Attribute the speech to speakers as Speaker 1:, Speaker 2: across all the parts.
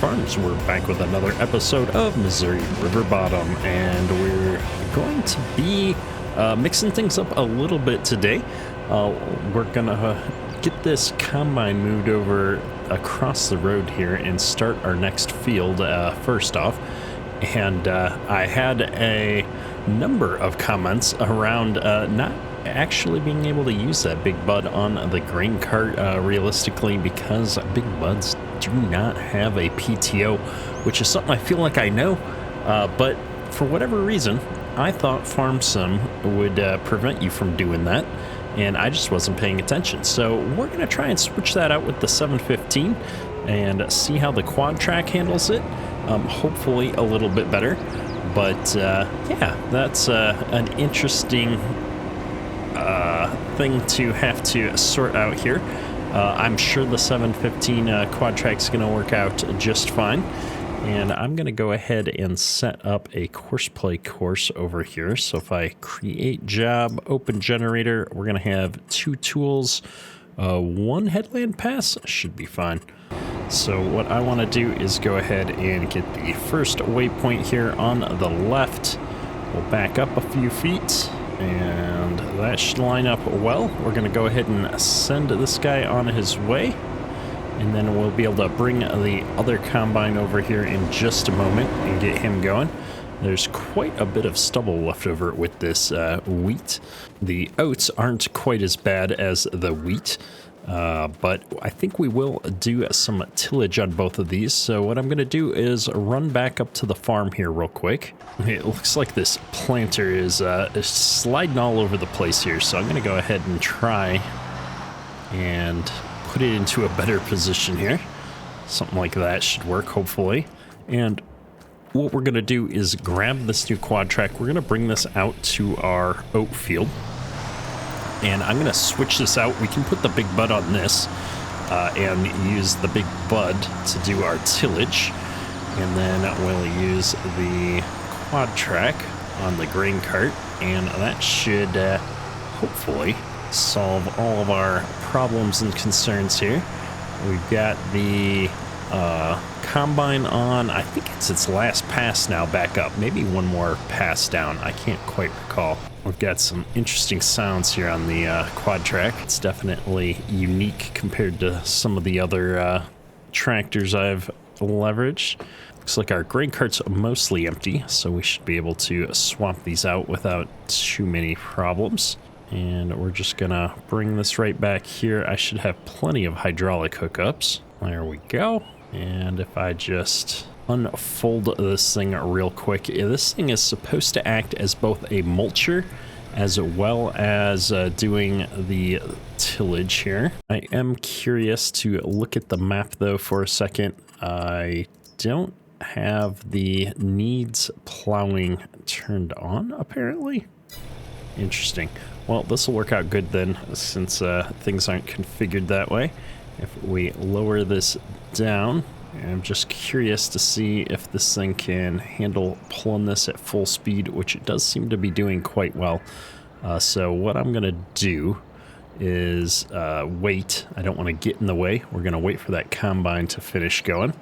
Speaker 1: Farms. We're back with another episode of Missouri River Bottom, and we're going to be mixing things up a little bit today. We're gonna get this combine moved over across the road here and start our next field first off. And I had a number of comments around not actually being able to use that big bud on the grain cart realistically, because big buds do not have a PTO, which is something I feel like I know, but for whatever reason I thought FarmSim would prevent you from doing that, and I just wasn't paying attention. So we're gonna try and switch that out with the 715 and see how the quad track handles it. Hopefully a little bit better, but yeah, that's an interesting thing to have to sort out here. I'm sure the 715 quad track's going to work out just fine, and I'm going to go ahead and set up a course play course over here. So if I create job, open generator, we're going to have 2 tools, 1 headland pass, should be fine. So what I want to do is go ahead and get the first waypoint here on the left. We'll back up a few feet, and that should line up well. We're going to go ahead and send this guy on his way, and then we'll be able to bring the other combine over here in just a moment and get him going. There's quite a bit of stubble left over with this wheat. The oats aren't quite as bad as the wheat, but I think we will do some tillage on both of these. So what I'm going to do is run back up to the farm here real quick. It looks like this planter is sliding all over the place here, so I'm going to go ahead and try and put it into a better position here. Something like that should work, hopefully. And what we're going to do is grab this new quad track. We're going to bring this out to our oat field, and I'm going to switch this out. We can put the big bud on this and use the big bud to do our tillage, and then we'll use the quad track on the grain cart, and that should hopefully solve all of our problems and concerns here. We've got the combine on. I think it's its last pass now back up. Maybe one more pass down. I can't quite recall. We've got some interesting sounds here on the quad track. It's definitely unique compared to some of the other tractors I've leveraged. Looks like our grain cart's mostly empty, so we should be able to swap these out without too many problems. And we're just gonna bring this right back here. I should have plenty of hydraulic hookups. There we go. And if I just unfold this thing real quick, this thing is supposed to act as both a mulcher as well as doing the tillage here. I am curious to look at the map though for a second. I don't have the needs plowing turned on apparently. Interesting. Well, this will work out good then, since things aren't configured that way. If we lower this down, I'm just curious to see if this thing can handle pulling this at full speed, which it does seem to be doing quite well. So what I'm going to do is wait. I don't want to get in the way. We're going to wait for that combine to finish going,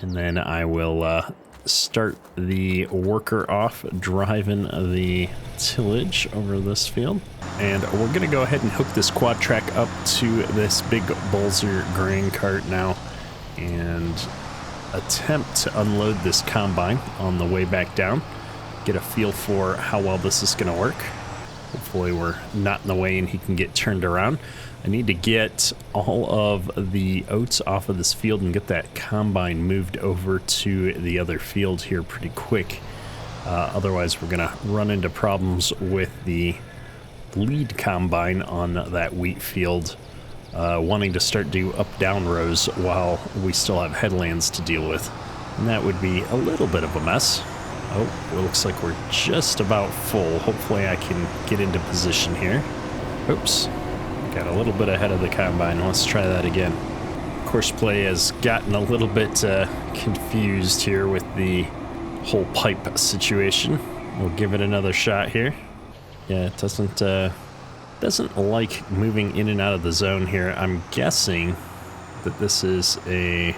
Speaker 1: and then I will start the worker off driving the tillage over this field. And we're going to go ahead and hook this quad track up to this big Bulzer grain cart now and attempt to unload this combine on the way back down. Get a feel for how well this is going to work. Hopefully we're not in the way and he can get turned around. I need to get all of the oats off of this field and get that combine moved over to the other field here pretty quick. Otherwise we're going to run into problems with the lead combine on that wheat field wanting to start do up-down rows while we still have headlands to deal with. And that would be a little bit of a mess. Oh, it looks like we're just about full. Hopefully I can get into position here. Oops. Got a little bit ahead of the combine. Let's try that again. Course play has gotten a little bit confused here with the whole pipe situation. We'll give it another shot here. Yeah, it doesn't like moving in and out of the zone here. I'm guessing that this is a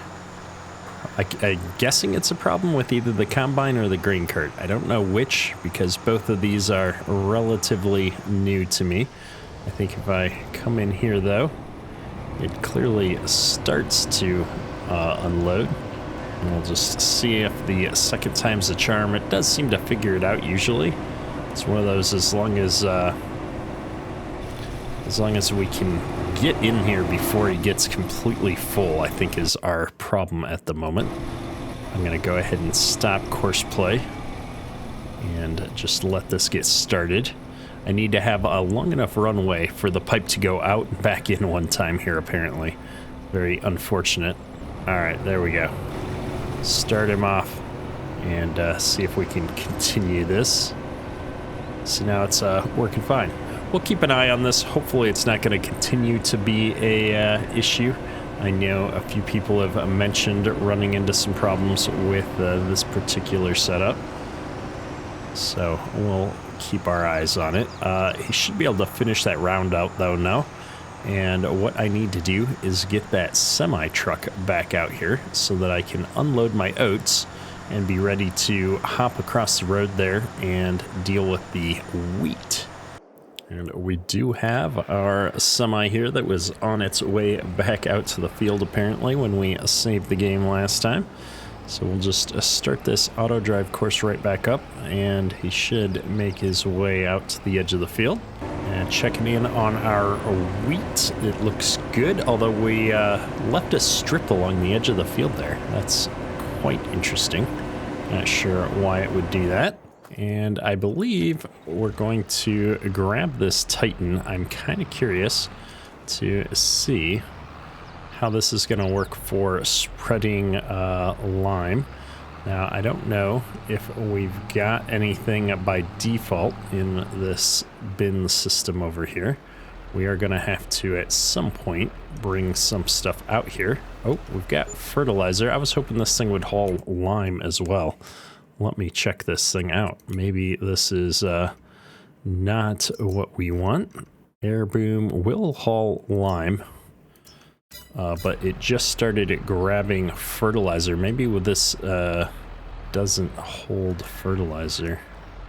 Speaker 1: I'm guessing it's a problem with either the combine or the grain cart. I don't know which, because both of these are relatively new to me. I think if I come in here, though, it clearly starts to unload. And we'll just see if the second time's the charm. It does seem to figure it out usually. It's one of those, as long as we can get in here before he gets completely full, I think is our problem at the moment. I'm gonna go ahead and stop course play and just let this get started. I need to have a long enough runway for the pipe to go out and back in one time here, apparently. Very unfortunate. All right, there we go. Start him off and see if we can continue this. So now it's working fine. We'll keep an eye on this. Hopefully it's not going to continue to be a issue. I know a few people have mentioned running into some problems with this particular setup. So we'll keep our eyes on it. He should be able to finish that round out though now. And what I need to do is get that semi-truck back out here so that I can unload my oats and be ready to hop across the road there and deal with the wheat. And we do have our semi here that was on its way back out to the field apparently when we saved the game last time. So we'll just start this auto drive course right back up, and he should make his way out to the edge of the field. And checking in on our wheat, it looks good, although we left a strip along the edge of the field there. That's quite interesting. Not sure why it would do that. And I believe we're going to grab this Titan. I'm kind of curious to see how this is going to work for spreading lime. Now, I don't know if we've got anything by default in this bin system over here. We are going to have to, at some point, bring some stuff out here. Oh, we've got fertilizer. I was hoping this thing would haul lime as well. Let me check this thing out. Maybe this is not what we want. Air boom will haul lime, but it just started grabbing fertilizer. Maybe with this doesn't hold fertilizer.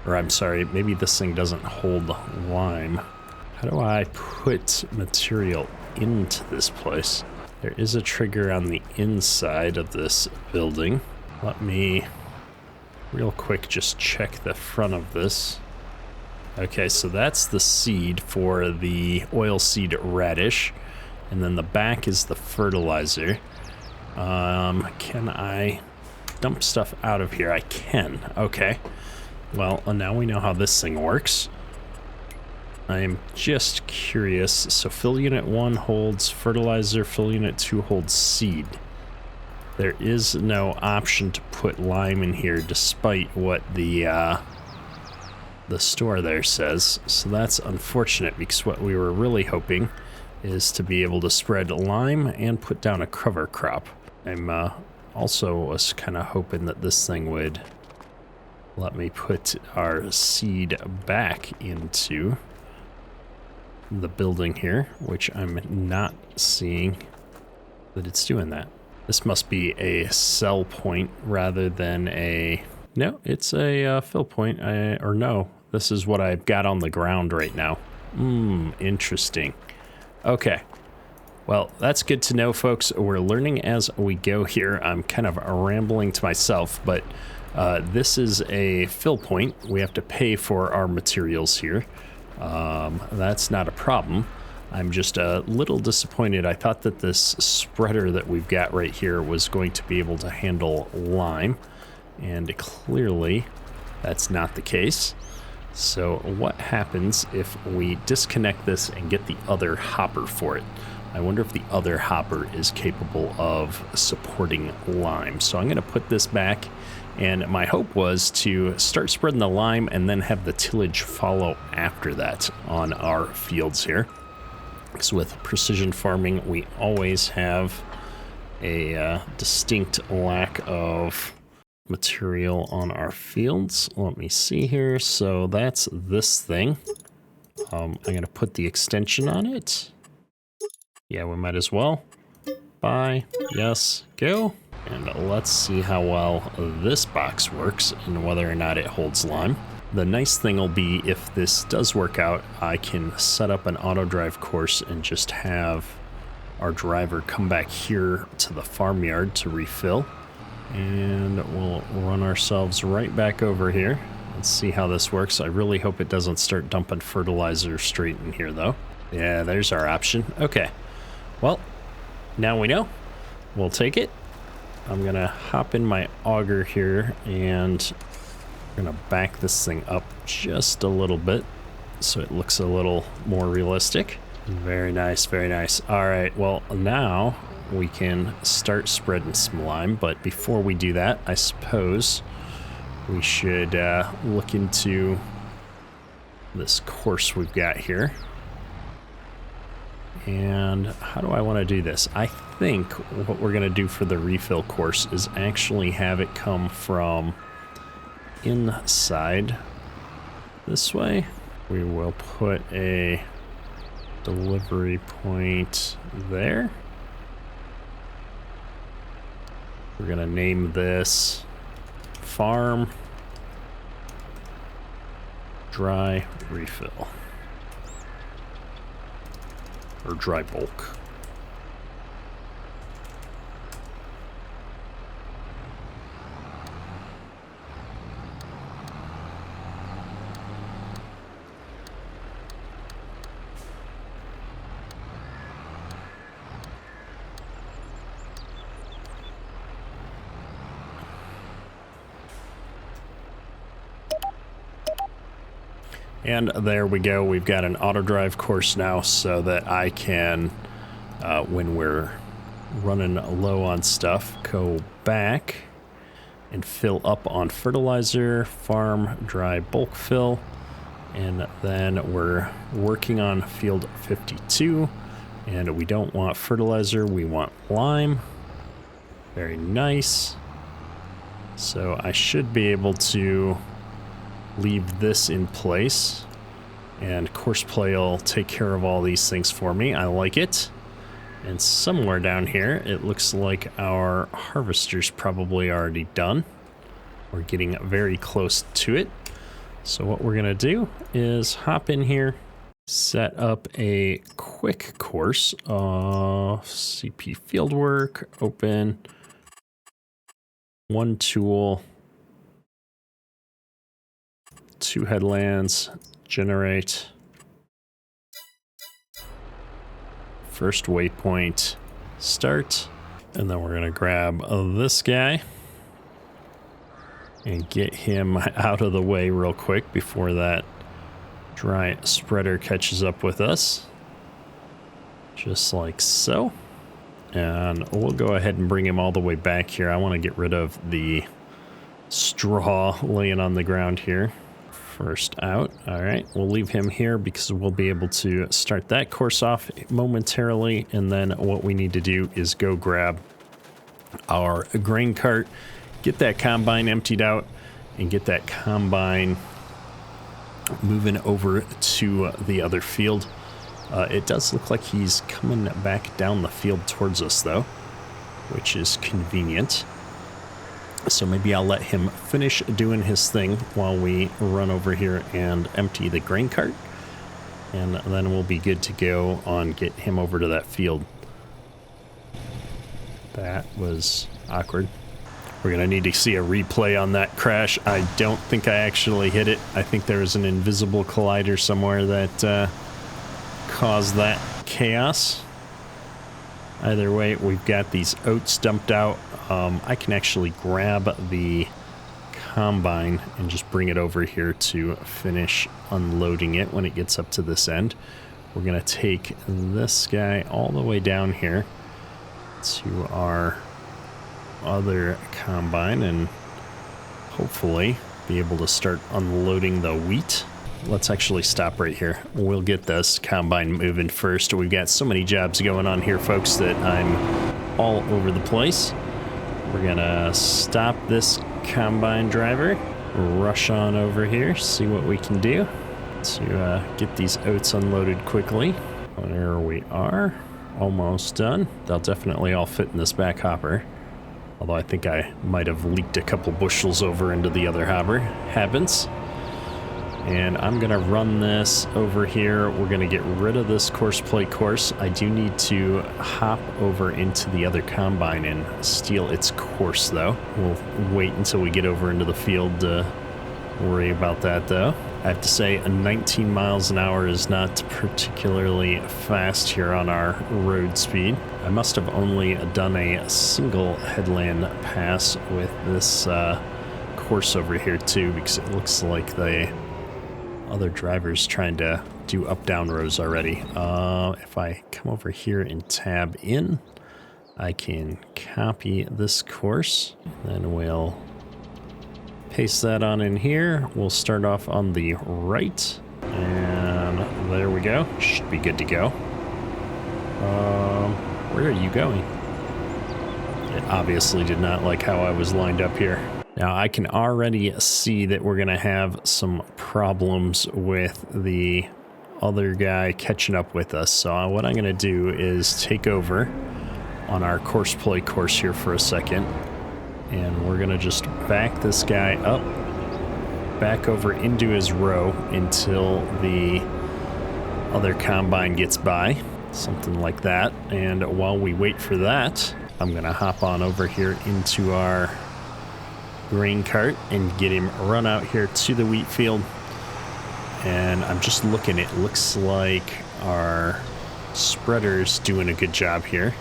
Speaker 1: Or I'm sorry, maybe this thing doesn't hold lime. How do I put material into this place? There is a trigger on the inside of this building. Let me real quick just check the front of this. Okay, so that's the seed for the oilseed radish, and then the back is the fertilizer. Can I dump stuff out of here? I can. Okay. Well, now we know how this thing works. I am just curious. So fill unit 1 holds fertilizer, fill unit 2 holds seed. There is no option to put lime in here despite what the store there says. So that's unfortunate, because what we were really hoping is to be able to spread lime and put down a cover crop. I'm also was kind of hoping that this thing would let me put our seed back into the building here, which I'm not seeing that it's doing that. This must be a sell point rather than a... No, it's a fill point. Or no, this is what I've got on the ground right now. Interesting. Okay. Well, that's good to know, folks. We're learning as we go here. I'm kind of rambling to myself, but this is a fill point. We have to pay for our materials here. That's not a problem. I'm just a little disappointed. I thought that this spreader that we've got right here was going to be able to handle lime, and clearly that's not the case. So what happens if we disconnect this and get the other hopper for it? I wonder if the other hopper is capable of supporting lime. So I'm going to put this back, and my hope was to start spreading the lime and then have the tillage follow after that on our fields here. Because with precision farming, we always have a distinct lack of material on our fields. Let me see here. So that's this thing. I'm going to put the extension on it. Yeah, we might as well. Buy. Yes. Go. And let's see how well this box works and whether or not it holds lime. The nice thing will be if this does work out, I can set up an auto drive course and just have our driver come back here to the farmyard to refill. And we'll run ourselves right back over here. Let's see how this works. I really hope it doesn't start dumping fertilizer straight in here though. Yeah, there's our option. Okay, well, now we know. We'll take it. I'm gonna hop in my auger here and I'm gonna back this thing up just a little bit so it looks a little more realistic. Very nice, very nice. All right, well, now we can start spreading some lime, but before we do that, I suppose we should look into this course we've got here. And how do I want to do this? I think what we're going to do for the refill course is actually have it come from inside this way. We will put a delivery point there. We're going to name this Farm Dry Refill. Or dry bulk. And there we go. We've got an auto drive course now so that I can, when we're running low on stuff, go back and fill up on fertilizer, farm dry bulk fill. And then we're working on field 52 and we don't want fertilizer, we want lime. Very nice. So I should be able to leave this in place and course play will take care of all these things for me. I like it. And somewhere down here it looks like our harvester's probably already done. We're getting very close to it. So what we're gonna do is hop in here, set up a quick course of CP fieldwork, open, one tool, 2 headlands, generate, first waypoint, start, and then we're gonna grab this guy and get him out of the way real quick before that dry spreader catches up with us. Just like so. And we'll go ahead and bring him all the way back here. I want to get rid of the straw laying on the ground here. First out. All right, we'll leave him here because we'll be able to start that course off momentarily. And then what we need to do is go grab our grain cart, get that combine emptied out, and get that combine moving over to the other field. It does look like he's coming back down the field towards us though, which is convenient. So maybe I'll let him finish doing his thing while we run over here and empty the grain cart. And then we'll be good to go on get him over to that field. That was awkward. We're going to need to see a replay on that crash. I don't think I actually hit it. I think there was an invisible collider somewhere that caused that chaos. Either way, we've got these oats dumped out. I can actually grab the combine and just bring it over here to finish unloading it when it gets up to this end. We're going to take this guy all the way down here to our other combine and hopefully be able to start unloading the wheat. Let's actually stop right here. We'll get this combine moving first. We've got so many jobs going on here, folks, that I'm all over the place. We're gonna stop this combine driver, rush on over here, see what we can do to get these oats unloaded quickly. There we are, almost done. They'll definitely all fit in this back hopper. Although I think I might have leaked a couple bushels over into the other hopper. Happens. And I'm going to run this over here. We're going to get rid of this course play course. I do need to hop over into the other combine and steal its course, though. We'll wait until we get over into the field to worry about that, though. I have to say, 19 miles an hour is not particularly fast here on our road speed. I must have only done a single headland pass with this course over here, too, because it looks like the other drivers trying to do up-down rows already. If I come over here and tab in, I can copy this course, then we'll paste that on in here. We'll start off on the right, and there we go. Should be good to go. Where are you going? It obviously did not like how I was lined up here. Now I can already see that we're gonna have some problems with the other guy catching up with us. So what I'm gonna do is take over on our course play course here for a second. And we're gonna just back this guy up, back over into his row until the other combine gets by, something like that. And while we wait for that, I'm gonna hop on over here into our grain cart and get him run out here to the wheat field. And I'm just looking, it looks like our spreader's doing a good job here.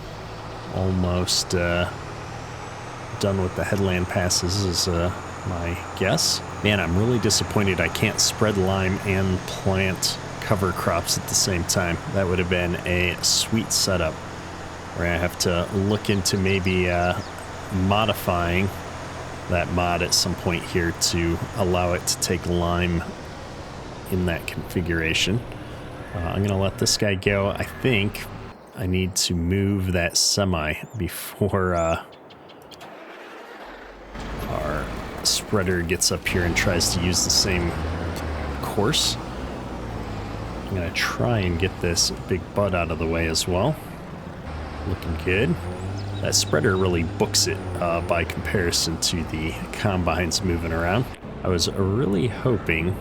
Speaker 1: Almost done with the headland passes is my guess. Man, I'm really disappointed I can't spread lime and plant cover crops at the same time. That would have been a sweet setup where I have to look into maybe modifying that mod at some point here to allow it to take lime in that configuration. I'm gonna let this guy go. I think I need to move that semi before our spreader gets up here and tries to use the same course. I'm gonna try and get this big bud out of the way as well. Looking good. That spreader really books it by comparison to the combines moving around. I was really hoping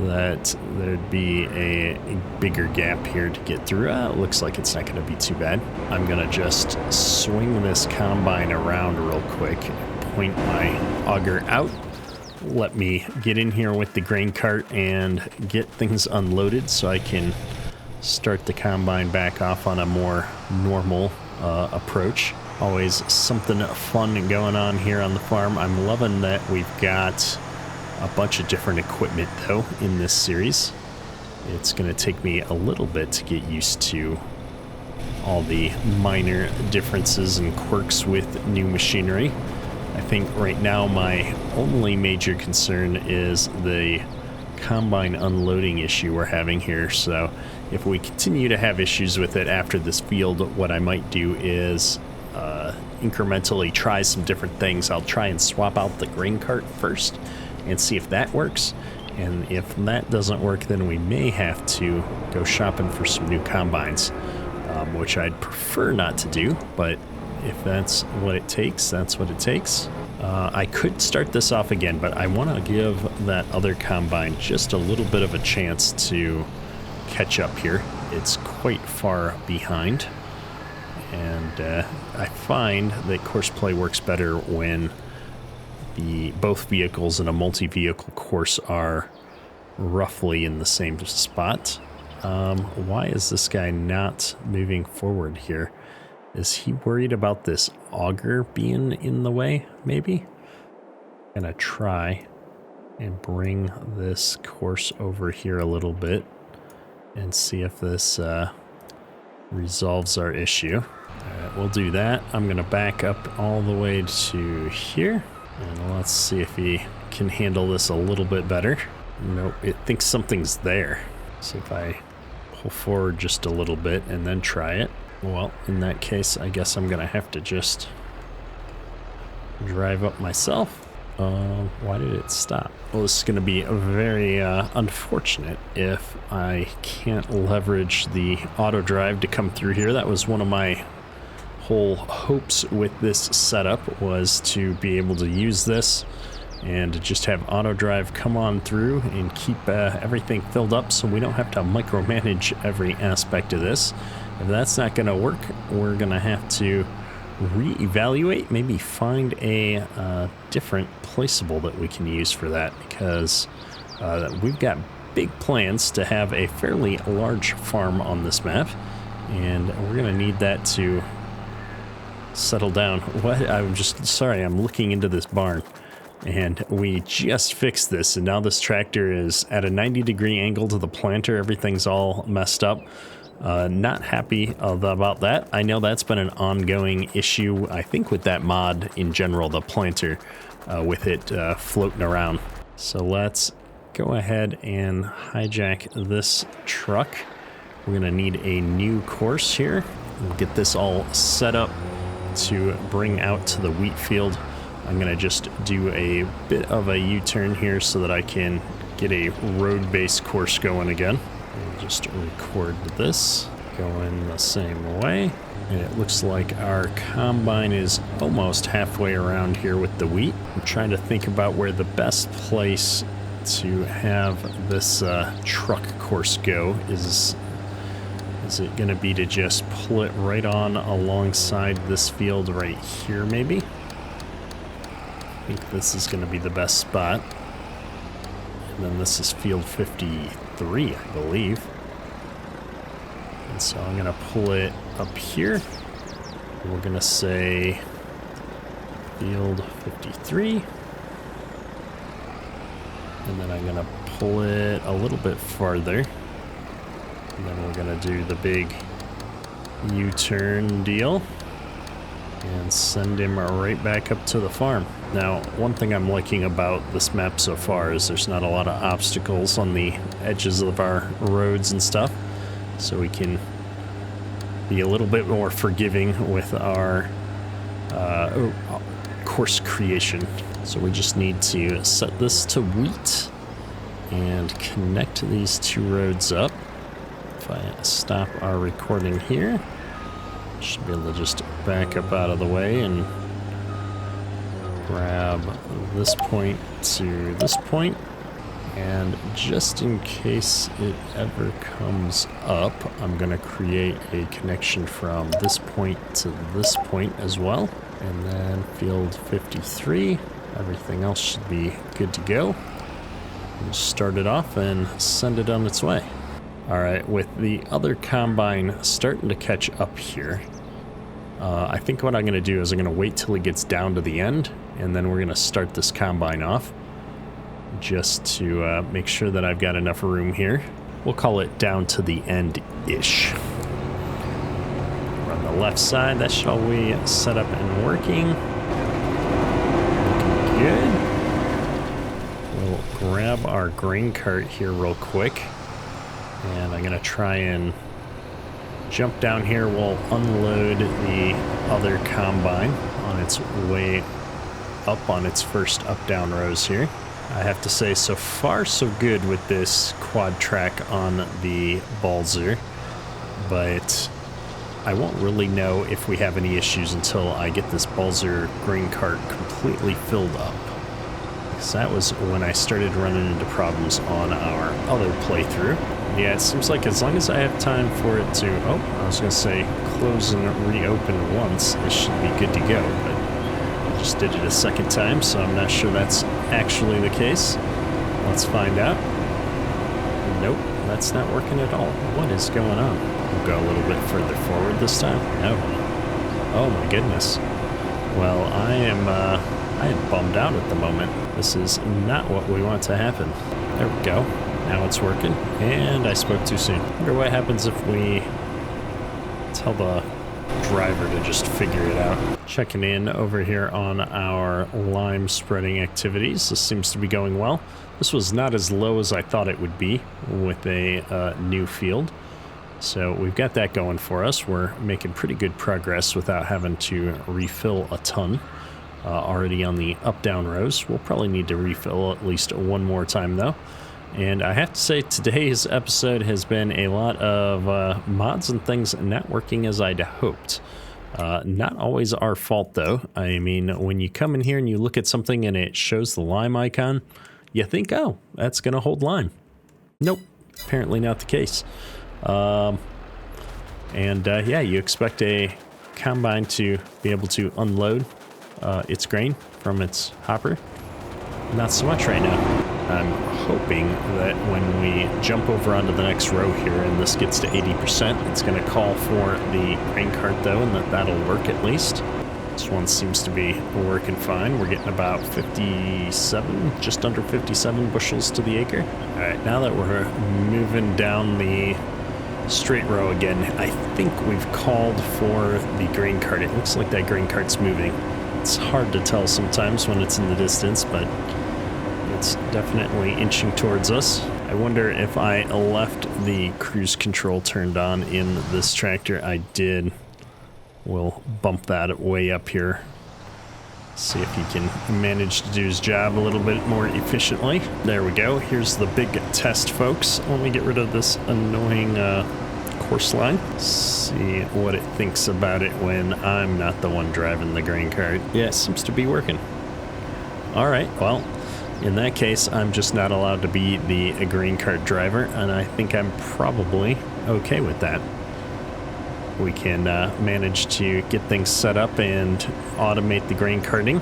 Speaker 1: that there'd be a bigger gap here to get through. It looks like it's not going to be too bad. I'm going to just swing this combine around real quick, point my auger out, let me get in here with the grain cart and get things unloaded so I can start the combine back off on a more normal approach. Always something fun going on here on the farm. I'm loving that we've got a bunch of different equipment though in this series. It's going to take me a little bit to get used to all the minor differences and quirks with new machinery. I think right now my only major concern is the combine unloading issue we're having here. So if we continue to have issues with it after this field, what I might do is incrementally try some different things. I'll try and swap out the grain cart first and see if that works. And if that doesn't work, then we may have to go shopping for some new combines, which I'd prefer not to do, but if that's what it takes, that's what it takes. I could start this off again, but I want to give that other combine just a little bit of a chance to catch up here. It's quite far behind, and I find that course play works better when both vehicles in a multi-vehicle course are roughly in the same spot. Why is this guy not moving forward here? Is he worried about this auger being in the way, maybe? I'm gonna try and bring this course over here a little bit and see if this resolves our issue. Alright, we'll do that. I'm gonna back up all the way to here, and let's see if he can handle this a little bit better. Nope, it thinks something's there. So if I pull forward just a little bit and then try it, well, in that case, I guess I'm gonna have to just drive up myself. Why did it stop? Well, this is gonna be very unfortunate if I can't leverage the auto drive to come through here. That was one of my whole hopes with this setup was to be able to use this and just have auto drive come on through and keep everything filled up so we don't have to micromanage every aspect of this. If that's not going to work, we're going to have to reevaluate, maybe find a different placeable that we can use for that, because we've got big plans to have a fairly large farm on this map, and we're going to need that to settle down. What? I'm just sorry, I'm looking into this barn. And we just fixed this, and now this tractor is at a 90-degree angle to the planter. Everything's all messed up. Not happy about that. I know that's been an ongoing issue, I think, with that mod in general, the planter, with it floating around. So let's go ahead and hijack this truck. We're going to need a new course here. We'll get this all set up to bring out to the wheat field. I'm going to just do a bit of a U-turn here so that I can get a road-based course going again. I'll just record this going the same way. And it looks like our combine is almost halfway around here with the wheat. I'm trying to think about where the best place to have this truck course go is. Is it going to be to just pull it right on alongside this field right here, maybe? I think this is going to be the best spot. And then this is field 53, I believe. And so I'm going to pull it up here. We're going to say field 53. And then I'm going to pull it a little bit farther. And then we're going to do the big U-turn deal and send him right back up to the farm. Now, one thing I'm liking about this map so far is there's not a lot of obstacles on the edges of our roads and stuff, so we can be a little bit more forgiving with our course creation. So we just need to set this to wheat and connect these two roads up. If I stop our recording here, should be able to just back up out of the way and grab this point to this point. And just in case it ever comes up, I'm going to create a connection from this point to this point as well. And then field 53, everything else should be good to go. We'll start it off and send it on its way. All right, with the other combine starting to catch up here, I think what I'm going to do is I'm going to wait till it gets down to the end, and then we're going to start this combine off just to make sure that I've got enough room here. We'll call it down to the end-ish. We're on the left side. That should all be set up and working. Looking good. We'll grab our grain cart here real quick. And I'm going to try and jump down here. We'll unload the other combine on its way up on its first up-down rows here. I have to say, so far so good with this quad track on the Balzer, but I won't really know if we have any issues until I get this Balzer grain cart completely filled up. Because that was when I started running into problems on our other playthrough. Yeah, it seems like as long as I have time for it to, I was going to say close and reopen once, it should be good to go, but I just did it a second time, so I'm not sure that's actually the case. Let's find out. Nope, that's not working at all. What is going on? We'll go a little bit further forward this time. No. Oh my goodness. Well, I am bummed out at the moment. This is not what we want to happen. There we go. Now it's working, and I spoke too soon. I wonder what happens if we tell the driver to just figure it out. Checking in over here on our lime spreading activities. This seems to be going well. This was not as low as I thought it would be with a new field. So we've got that going for us. We're making pretty good progress without having to refill a ton. Already on the up-down rows. We'll probably need to refill at least one more time though. And I have to say, today's episode has been a lot of mods and things not working as I'd hoped. Not always our fault, though. I mean, when you come in here and you look at something and it shows the lime icon, you think, oh, that's going to hold lime. Nope, apparently not the case. Yeah, you expect a combine to be able to unload its grain from its hopper. Not so much right now. I'm hoping that when we jump over onto the next row here and this gets to 80%, it's going to call for the grain cart though, and that'll work at least. This one seems to be working fine. We're getting about 57, just under 57 bushels to the acre. All right, now that we're moving down the straight row again, I think we've called for the grain cart. It looks like that grain cart's moving. It's hard to tell sometimes when it's in the distance, but it's definitely inching towards us. I wonder if I left the cruise control turned on in this tractor. I did. We'll bump that way up here. See if he can manage to do his job a little bit more efficiently. There we go. Here's the big test, folks. Let me get rid of this annoying course line. See what it thinks about it when I'm not the one driving the grain cart. Yeah, it seems to be working. All right, well, in that case, I'm just not allowed to be the grain cart driver, and I think I'm probably okay with that. We can manage to get things set up and automate the grain carting.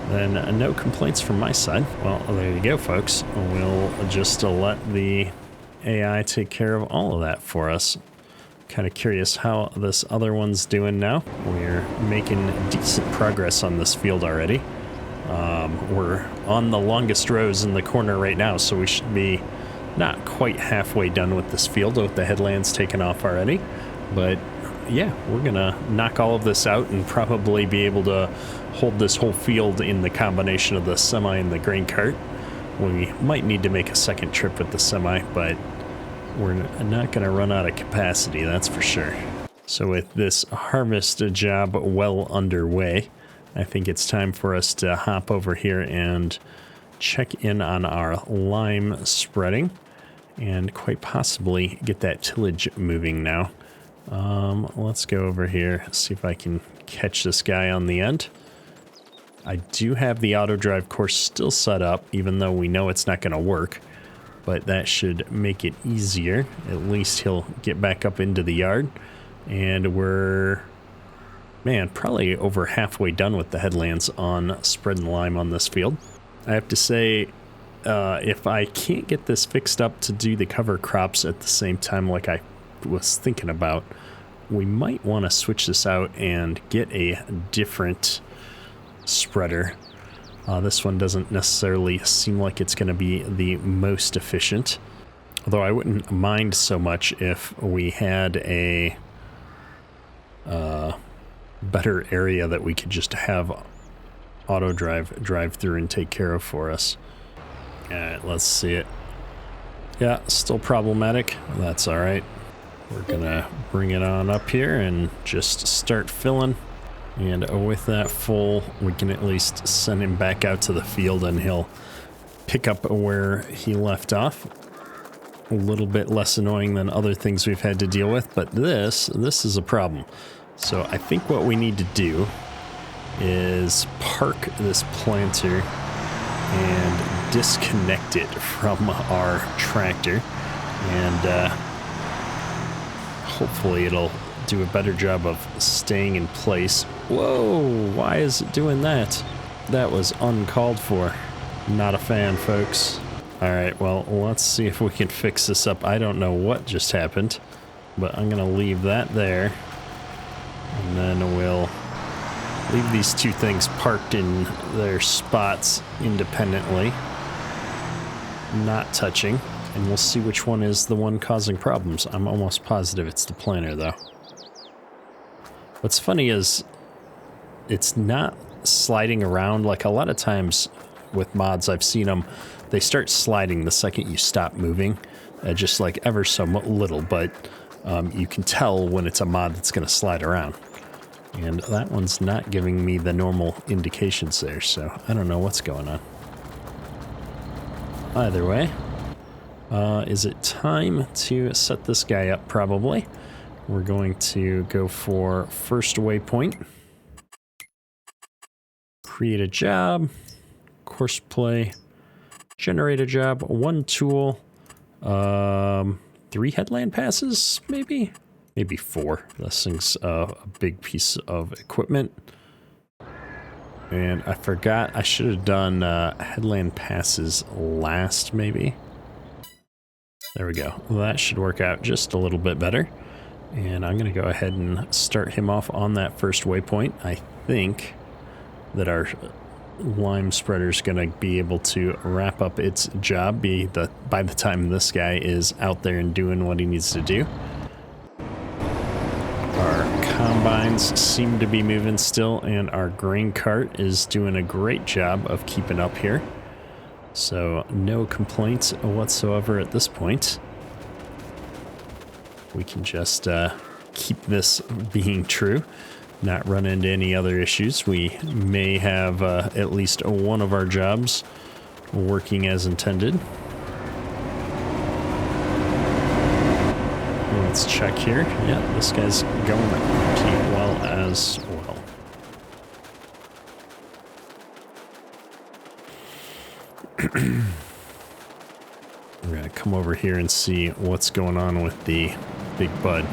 Speaker 1: Then no complaints from my side. Well, there you go, folks. We'll just let the AI take care of all of that for us. Kind of curious how this other one's doing now. We're making decent progress on this field already. We're on the longest rows in the corner right now, so we should be not quite halfway done with this field with the headlands taken off already. But yeah, we're gonna knock all of this out and probably be able to hold this whole field in the combination of the semi and the grain cart. We might need to make a second trip with the semi, but we're not gonna run out of capacity, that's for sure. So with this harvest job well underway, I think it's time for us to hop over here and check in on our lime spreading and quite possibly get that tillage moving now. Let's go over here, see if I can catch this guy on the end. I do have the auto drive course still set up, even though we know it's not going to work, but that should make it easier. At least he'll get back up into the yard, and we're, man, probably over halfway done with the headlands on spreading lime on this field. I have to say, if I can't get this fixed up to do the cover crops at the same time like I was thinking about, we might want to switch this out and get a different spreader. This one doesn't necessarily seem like it's going to be the most efficient, although I wouldn't mind so much if we had a better area that we could just have auto drive through and take care of for us. All right, let's see it. Yeah, still problematic. That's all right. We're gonna bring it on up here and just start filling. And with that full, we can at least send him back out to the field and he'll pick up where he left off. A little bit less annoying than other things we've had to deal with, but this is a problem. So I think what we need to do is park this planter and disconnect it from our tractor, and hopefully it'll do a better job of staying in place. Whoa, why is it doing that? That was uncalled for. Not a fan, folks. All right, well, let's see if we can fix this up. I don't know what just happened, but I'm gonna leave that there. And then we'll leave these two things parked in their spots independently, not touching, and we'll see which one is the one causing problems. I'm almost positive it's the planter, though. What's funny is it's not sliding around. Like a lot of times with mods, I've seen them, they start sliding the second you stop moving, just like ever so little, but you can tell when it's a mod that's going to slide around. And that one's not giving me the normal indications there, so I don't know what's going on. Either way, is it time to set this guy up? Probably. we're going to go for first waypoint. Create a job, course play, generate a job, 1 tool, 3 headland passes, maybe 4. This thing's a big piece of equipment. And I forgot, I should have done headland passes last, maybe. There we go. Well, that should work out just a little bit better. And I'm going to go ahead and start him off on that first waypoint. I think that our lime spreader is going to be able to wrap up its job by the time this guy is out there and doing what he needs to do. Our combines seem to be moving still, and our grain cart is doing a great job of keeping up here. So no complaints whatsoever at this point. We can just keep this being true, not run into any other issues. We may have at least one of our jobs working as intended. Let's check here. Yeah, this guy's going pretty well as well. We're going to come over here and see what's going on with the Big Bud.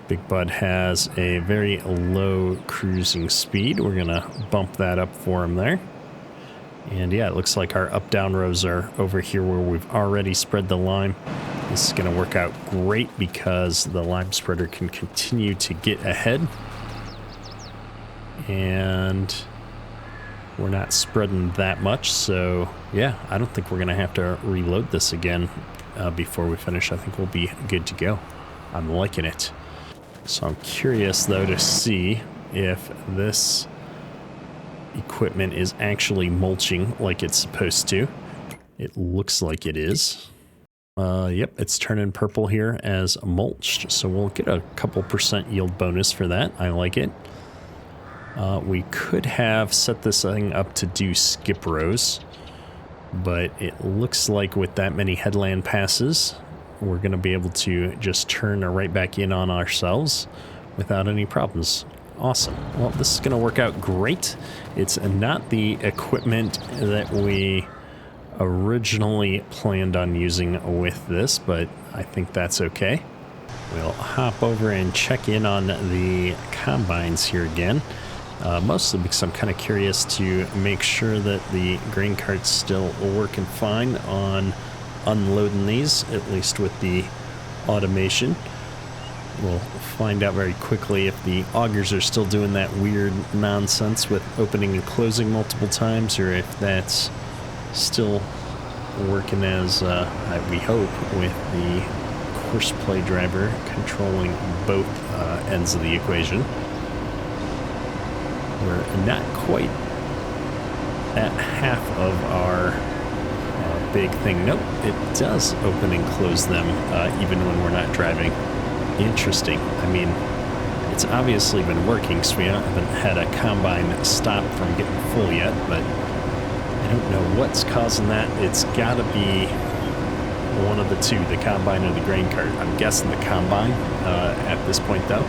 Speaker 1: Big Bud has a very low cruising speed. We're going to bump that up for him there. And yeah, it looks like our up-down rows are over here where we've already spread the lime. This is going to work out great because the lime spreader can continue to get ahead. And we're not spreading that much, so yeah, I don't think we're going to have to reload this again before we finish. I think we'll be good to go. I'm liking it. So I'm curious, though, to see if this equipment is actually mulching like it's supposed to. It looks like it is. Yep, it's turning purple here as mulched, so we'll get a couple % yield bonus for that. I like it. We could have set this thing up to do skip rows, but it looks like with that many headland passes, we're going to be able to just turn right back in on ourselves without any problems. Awesome. Well, this is going to work out great. It's not the equipment that we originally planned on using with this, but I think that's okay. We'll hop over and check in on the combines here again. Mostly because I'm kind of curious to make sure that the grain cart's still working fine on unloading these, at least with the automation. We'll find out very quickly if the augers are still doing that weird nonsense with opening and closing multiple times, or if that's still working as we hope, with the course play driver controlling both ends of the equation. We're not quite at half of our big thing. Nope, it does open and close them even when we're not driving. Interesting. I mean, it's obviously been working, so we haven't had a combine stop from getting full yet, but I don't know what's causing that. It's got to be one of the two, the combine or the grain cart. I'm guessing the combine at this point, though.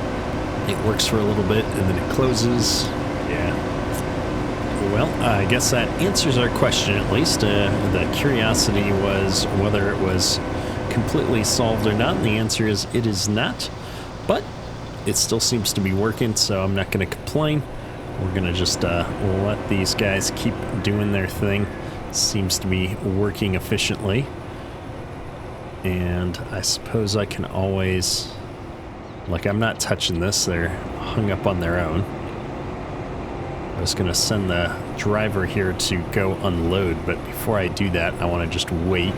Speaker 1: It works for a little bit, and then it closes. Yeah. Well, I guess that answers our question, at least. The curiosity was whether it was completely solved or not, and the answer is it is not. But it still seems to be working, so I'm not going to complain. We're going to just let these guys keep doing their thing. Seems to be working efficiently. And I suppose I can always... Like, I'm not touching this. They're hung up on their own. I was going to send the driver here to go unload, but before I do that, I want to just wait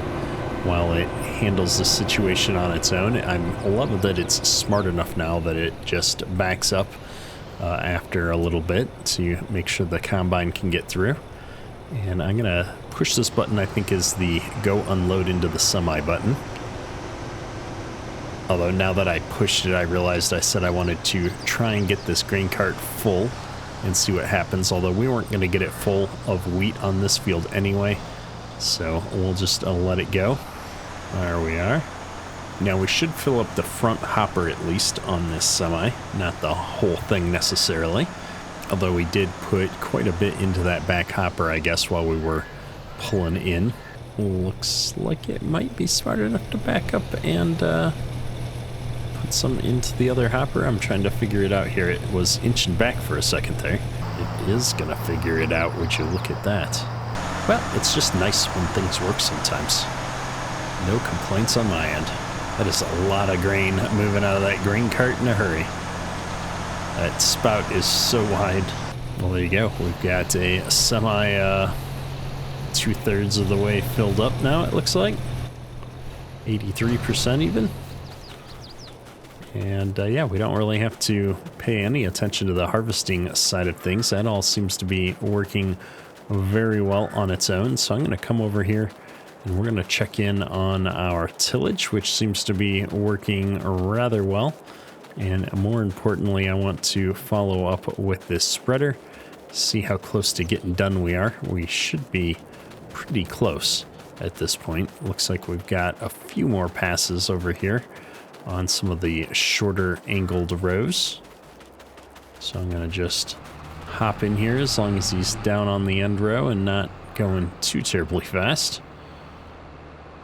Speaker 1: while it handles the situation on its own. I love that it's smart enough now that it just backs up after a little bit to make sure the combine can get through. And I'm going to push this button, I think is the go unload into the semi button. Although now that I pushed it, I realized I said I wanted to try and get this grain cart full and see what happens, although we weren't going to get it full of wheat on this field anyway, so we'll just let it go. There we are. Now we should fill up the front hopper at least on this semi, not the whole thing necessarily. Although we did put quite a bit into that back hopper, I guess, while we were pulling in. Looks like it might be smart enough to back up and put some into the other hopper. I'm trying to figure it out here. It was inching back for a second there. It is gonna figure it out. Would you look at that? Well, it's just nice when things work sometimes. No complaints on my end. That is a lot of grain moving out of that grain cart in a hurry. That spout is so wide. Well, there you go. We've got a semi 2/3 of the way filled up now, it looks like. 83% even. And yeah, we don't really have to pay any attention to the harvesting side of things. That all seems to be working very well on its own. So I'm going to come over here and we're going to check in on our tillage, which seems to be working rather well. And more importantly, I want to follow up with this spreader, see how close to getting done we are. We should be pretty close at this point. Looks like we've got a few more passes over here on some of the shorter angled rows. So I'm going to just hop in here as long as he's down on the end row and not going too terribly fast.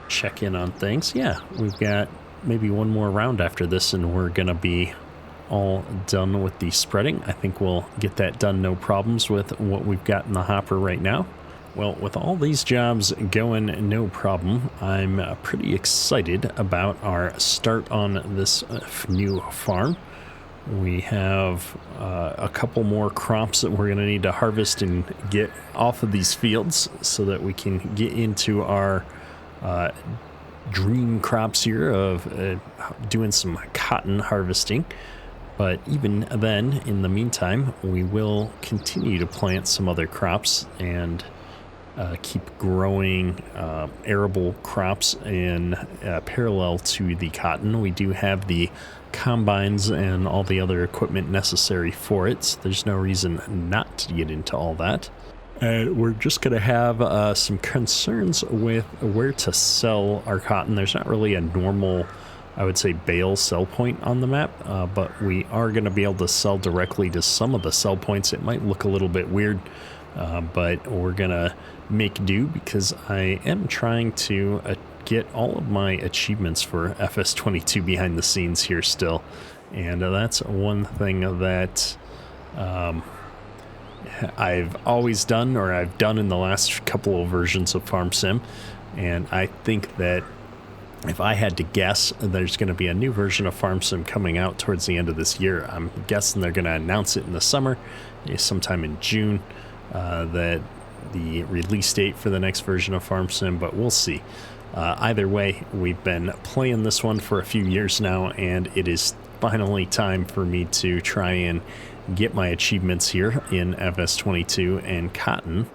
Speaker 1: Check in on things. Yeah, we've got maybe one more round after this and we're gonna be all done with the spreading. I think we'll get that done no problems with what we've got in the hopper right now. Well, with all these jobs going no problem, I'm pretty excited about our start on this new farm. We have a couple more crops that we're going to need to harvest and get off of these fields so that we can get into our dream crops here of doing some cotton harvesting. But even then, in the meantime, we will continue to plant some other crops and keep growing arable crops in parallel to the cotton. We do have the combines and all the other equipment necessary for it, so there's no reason not to get into all that. And we're just going to have some concerns with where to sell our cotton. There's not really a normal, I would say, bale sell point on the map, but we are going to be able to sell directly to some of the sell points. It might look a little bit weird, but we're going to make do because I am trying to get all of my achievements for FS22 behind the scenes here still. And that's one thing that I've always done, or I've done in the last couple of versions of Farm Sim. And I think that if I had to guess, there's going to be a new version of Farm Sim coming out towards the end of this year. I'm guessing they're going to announce it in the summer, sometime in June, that the release date for the next version of Farm Sim, but we'll see. Either way, we've been playing this one for a few years now, and it is finally time for me to try and get my achievements here in FS22, and cotton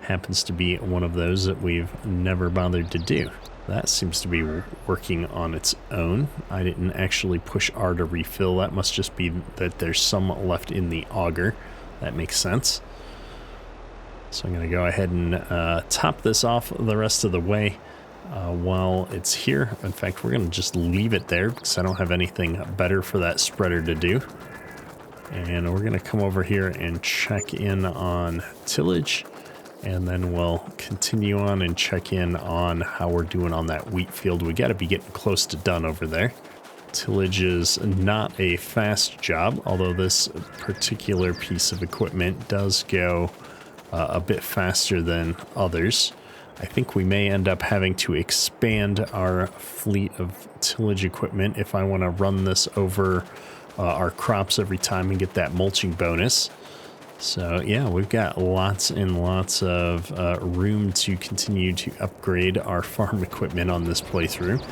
Speaker 1: happens to be one of those that we've never bothered to do. That seems to be working on its own. I didn't actually push R to refill. That must just be that there's some left in the auger. That makes sense. So I'm going to go ahead and top this off the rest of the way while it's here. In fact, we're going to just leave it there because I don't have anything better for that spreader to do. And we're going to come over here and check in on tillage. And then we'll continue on and check in on how we're doing on that wheat field. We got to be getting close to done over there. Tillage is not a fast job, although this particular piece of equipment does go a bit faster than others. I think we may end up having to expand our fleet of tillage equipment if I want to run this over our crops every time and get that mulching bonus. So yeah, we've got lots and lots of room to continue to upgrade our farm equipment on this playthrough.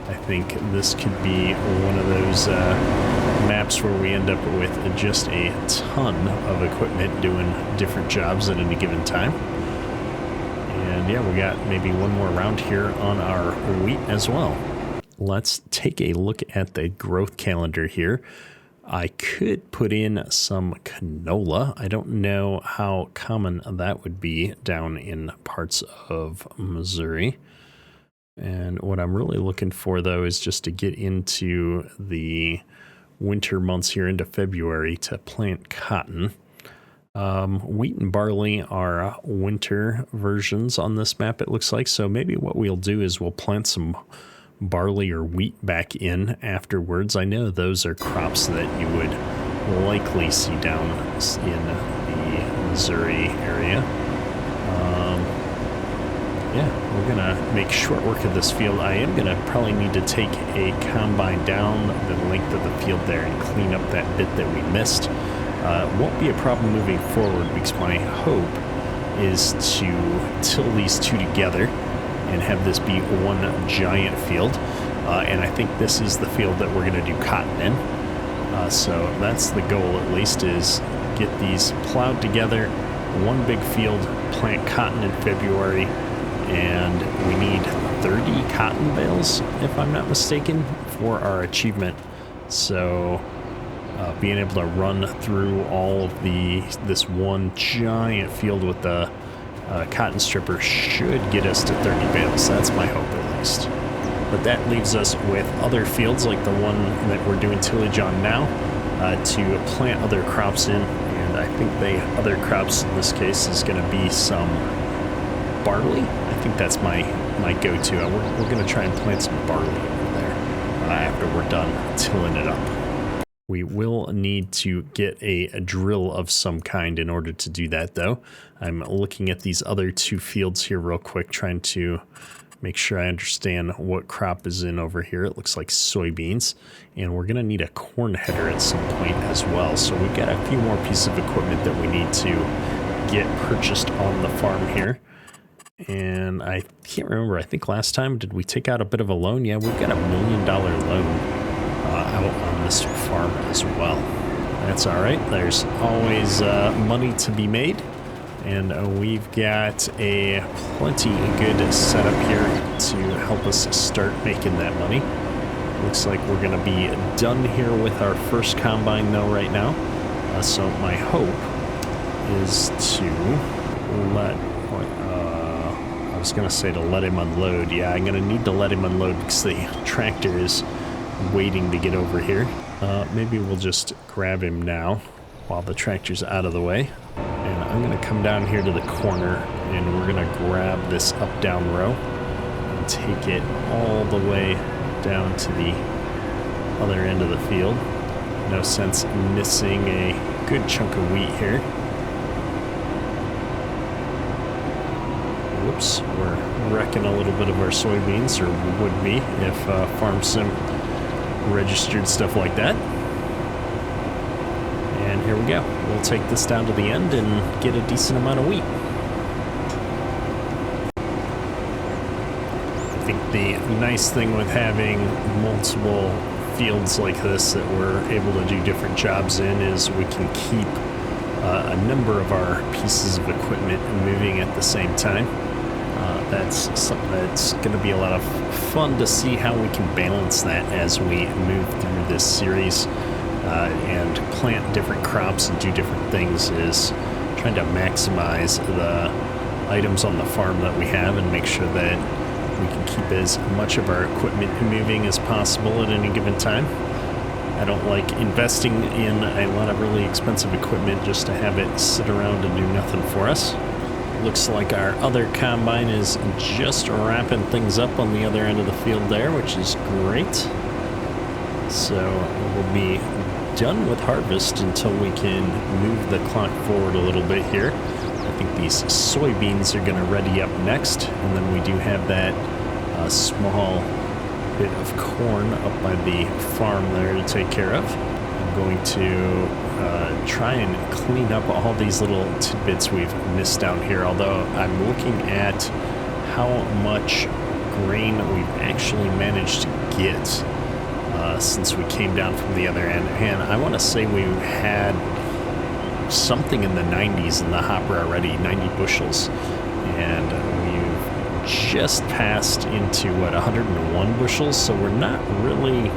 Speaker 1: I think this could be one of those maps where we end up with just a ton of equipment doing different jobs at any given time. And yeah, we got maybe one more round here on our wheat as well. Let's take a look at the growth calendar here. I could put in some canola. I don't know how common that would be down in parts of Missouri. And what I'm really looking for, though, is just to get into the winter months here into February to plant cotton. Wheat and barley are winter versions on this map, it looks like. So maybe what we'll do is we'll plant some barley or wheat back in afterwards. I know those are crops that you would likely see down in the Missouri area. Yeah, we're gonna make short work of this field. I am gonna probably need to take a combine down the length of the field there and clean up that bit that we missed. Won't be a problem moving forward because my hope is to till these two together and have this be one giant field. And I think this is the field that we're gonna do cotton in. So that's the goal, at least, is get these plowed together, one big field, plant cotton in February. And we need 30 cotton bales, if I'm not mistaken, for our achievement. So being able to run through all of this one giant field with the cotton stripper should get us to 30 bales. That's my hope, at least. But that leaves us with other fields like the one that we're doing tillage on now to plant other crops in. And I think the other crops in this case is going to be some barley. I think that's my go-to. We're going to try and plant some barley over there after we're done tilling it up. We will need to get a drill of some kind in order to do that, though. I'm looking at these other two fields here real quick, trying to make sure I understand what crop is in over here. It looks like soybeans, and we're going to need a corn header at some point as well. So we've got a few more pieces of equipment that we need to get purchased on the farm here. And I can't remember, I think last time, did we take out a bit of a loan? Yeah, we've got $1 million loan out on this farm as well. That's all right. There's always money to be made. And we've got a plenty good setup here to help us start making that money. Looks like we're going to be done here with our first combine, though, right now. So my hope is to let... I was going to say to let him unload. Yeah, I'm going to need to let him unload because the tractor is waiting to get over here. Maybe we'll just grab him now while the tractor's out of the way. And I'm going to come down here to the corner and we're going to grab this up-down row and take it all the way down to the other end of the field. No sense missing a good chunk of wheat here. Whoops, we're wrecking a little bit of our soybeans, or would be if Farm Sim registered stuff like that. And here we go. We'll take this down to the end and get a decent amount of wheat. I think the nice thing with having multiple fields like this that we're able to do different jobs in is we can keep a number of our pieces of equipment moving at the same time. That's something that's going to be a lot of fun to see how we can balance that as we move through this series and plant different crops and do different things, is trying to maximize the items on the farm that we have and make sure that we can keep as much of our equipment moving as possible at any given time. I don't like investing in a lot of really expensive equipment just to have it sit around and do nothing for us. Looks like our other combine is just wrapping things up on the other end of the field there, which is great. So we'll be done with harvest until we can move the clock forward a little bit here. I think these soybeans are going to ready up next, and then we do have that small bit of corn up by the farm there to take care of. I'm going to try and clean up all these little tidbits we've missed down here, although I'm looking at how much grain we've actually managed to get since we came down from the other end. And I want to say we had something in the 90s in the hopper already, 90 bushels. And we've just passed into, what, 101 bushels? So we're not really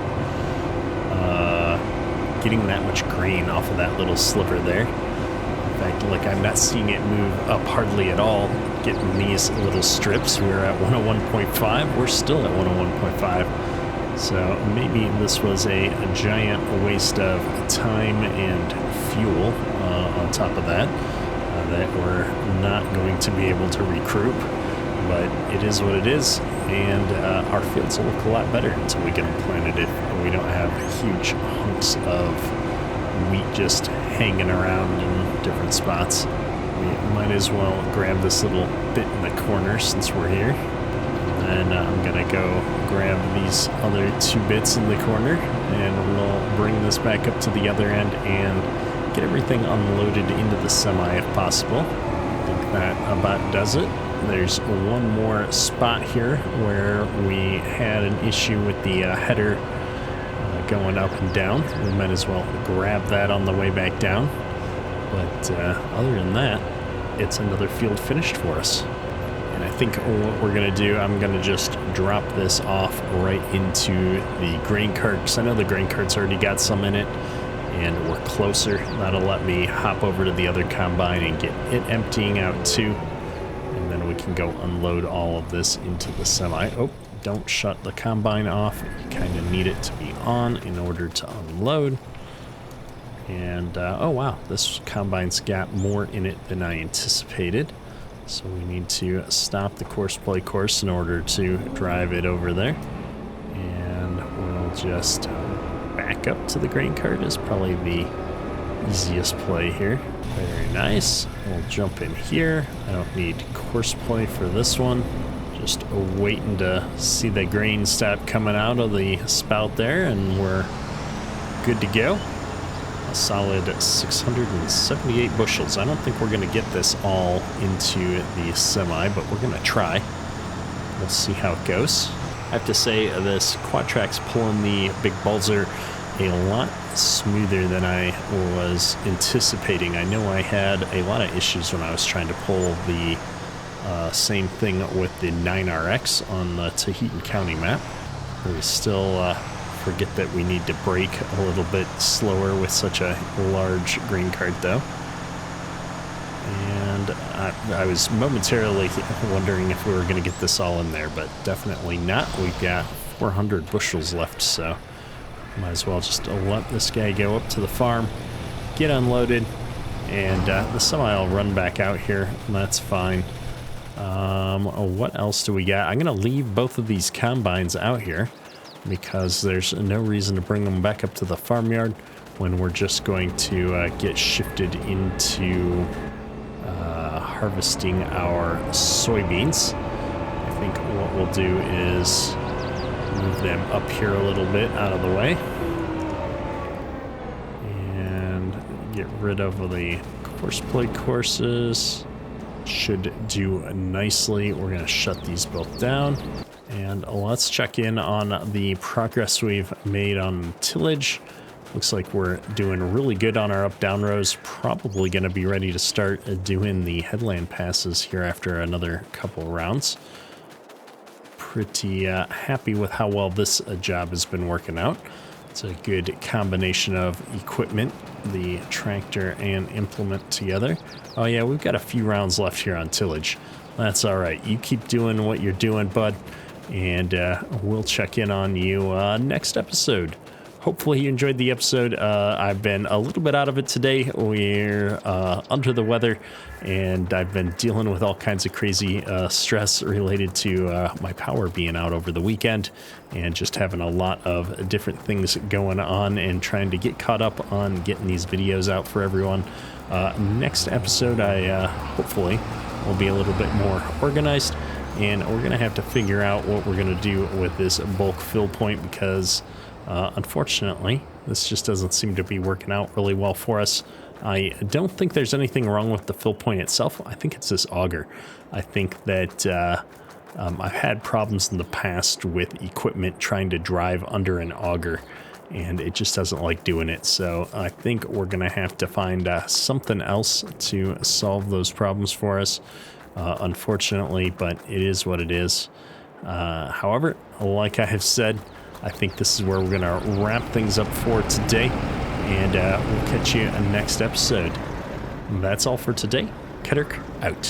Speaker 1: getting that much grain off of that little sliver there. In fact, like, I'm not seeing it move up hardly at all. getting these little strips. We were at 101.5. We're still at 101.5. So maybe this was a giant waste of time and fuel on top of that, that we're not going to be able to recruit. But it is what it is, and our fields will look a lot better until we get them planted if we don't have huge hunks of wheat just hanging around in different spots. We might as well grab this little bit in the corner since we're here. And I'm gonna go grab these other 2 bits in the corner, and we'll bring this back up to the other end and get everything unloaded into the semi if possible. I think that about does it. There's one more spot here where we had an issue with the header going up and down. We might as well grab that on the way back down. But other than that, it's another field finished for us. And I think what we're going to do, I'm going to just drop this off right into the grain cart, because I know the grain cart's already got some in it, and we're closer. That'll let me hop over to the other combine and get it emptying out too. And then we can go unload all of this into the semi. Oh, don't shut the combine off. You kind of need it to be on in order to unload. And, oh wow, this combine's got more in it than I anticipated. So we need to stop the course play course in order to drive it over there. And we'll just back up to the grain cart is probably the easiest play here. Very nice. We'll jump in here. I don't need course play for this one. Just waiting to see the grain stop coming out of the spout there, and we're good to go. A solid 678 bushels. I don't think we're going to get this all into the semi, but we're going to try. We'll see how it goes. I have to say, this Quadtrack's pulling the big Balzer a lot smoother than I was anticipating. I know I had a lot of issues when I was trying to pull the same thing with the 9RX on the Tahiti County map. We still forget that we need to brake a little bit slower with such a large grain cart though. And I was momentarily wondering if we were going to get this all in there, but definitely not. We've got 400 bushels left, so might as well just let this guy go up to the farm, get unloaded, and the semi will run back out here, and that's fine. What else do we got? I'm going to leave both of these combines out here because there's no reason to bring them back up to the farmyard when we're just going to get shifted into harvesting our soybeans. I think what we'll do is move them up here a little bit out of the way and get rid of the course play courses. Should do nicely. We're going to shut these both down, and let's check in on the progress we've made on tillage. Looks like we're doing really good on our up-down rows. Probably going to be ready to start doing the headland passes here after another couple rounds. Pretty happy with how well this job has been working out. It's a good combination of equipment, the tractor and implement together. Oh yeah, we've got a few rounds left here on tillage. That's all right. You keep doing what you're doing, bud, and we'll check in on you next episode. Hopefully you enjoyed the episode. I've been a little bit out of it today. We're under the weather, and I've been dealing with all kinds of crazy stress related to my power being out over the weekend, and just having a lot of different things going on and trying to get caught up on getting these videos out for everyone. Next episode, I hopefully will be a little bit more organized, and we're going to have to figure out what we're going to do with this bulk fill point, because unfortunately, this just doesn't seem to be working out really well for us. I don't think there's anything wrong with the fill point itself. I think it's this auger. I think that I've had problems in the past with equipment trying to drive under an auger, and it just doesn't like doing it. So I think we're going to have to find something else to solve those problems for us, unfortunately, but it is what it is. However, like I have said, I think this is where we're going to wrap things up for today, and we'll catch you in the next episode. That's all for today. Ketterk out.